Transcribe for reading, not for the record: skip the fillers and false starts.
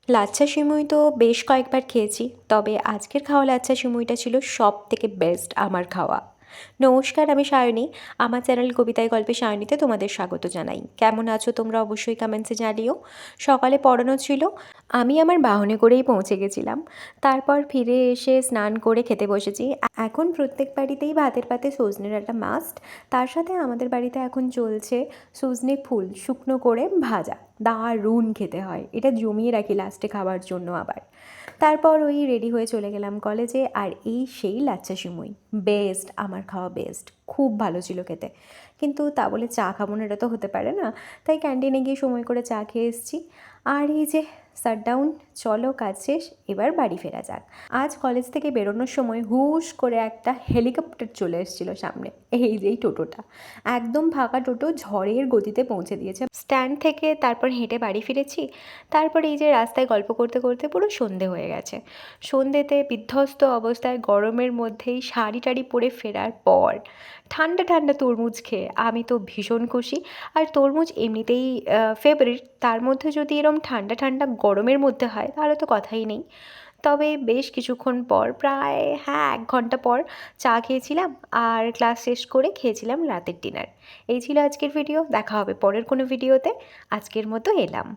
লাচ্ছা সিমুই তো বেশ কয়েকবার খেয়েছি, তবে আজকের খাওয়া লাচ্ছা সিমুইটা ছিল সবথেকে বেস্ট আমার খাওয়া। নমস্কার, আমি সায়নী। আমার চ্যানেল কবিতায় গল্পে সায়নীতে তোমাদের স্বাগত জানাই। কেমন আছো তোমরা অবশ্যই কমেন্টসে জানিও। সকালে পড়ানো ছিল, আমি আমার বাহনে করেই পৌঁছে গেছিলাম। তারপর ফিরে এসে স্নান করে খেতে বসেছি। এখন প্রত্যেক বাড়িতেই ভাতের পাতে সজনে ডাঁটা মাস্ট। তার সাথে আমাদের বাড়িতে এখন চলছে সজনে ফুল শুকনো করে ভাজা। দারুণ খেতে হয়, এটা জমিয়ে রাখি লাস্টে খাবার জন্য আবার। তারপর ওই রেডি হয়ে চলে গেলাম কলেজে, আর এই সেই লাচ্ছা সিমুই বেস্ট, আমার খাওয়া বেস্ট, খুব ভালো ছিল খেতে। কিন্তু তা বলে চা খাবো না, এটা তো হতে পারে না। তাই ক্যান্টিনে গিয়ে সময় করে চা খেয়ে এসেছি। আর এই যে শাটডাউন, চলো কাজ শেষ, এবার বাড়ি ফেরা যাক। আজ কলেজ থেকে বেরোনোর সময় হুশ করে একটা হেলিকপ্টার চলে এসেছিলো সামনে, এই যে এই টোটোটা। একদম ফাঁকা টোটো ঝড়ের গতিতে পৌঁছে দিয়েছে স্ট্যান্ড থেকে। তারপর হেঁটে বাড়ি ফিরেছি। তারপর এই যে রাস্তায় গল্প করতে করতে পুরো সন্ধে হয়ে গেছে। সন্ধেতে বিধ্বস্ত অবস্থায় গরমের মধ্যেই শাড়ি টাড়ি পরে ফেরার পর ঠান্ডা ঠান্ডা তরমুজ খেয়ে আমি তো ভীষণ খুশি। আর তরমুজ এমনিতেই ফেভারিট, তার মধ্যে যদি এরম ঠান্ডা ঠান্ডা গরমের মধ্যে হয় তাহলে তো কথাই নেই। তবে বেশ কিছুক্ষণ পর, প্রায় 1 ঘন্টা পর চা খেয়েছিলাম, আর ক্লাস শেষ করে খেয়েছিলাম রাতের ডিনার। এই ছিল আজকের ভিডিও, দেখা হবে পরের কোনো ভিডিওতে। আজকের মতো এলাম।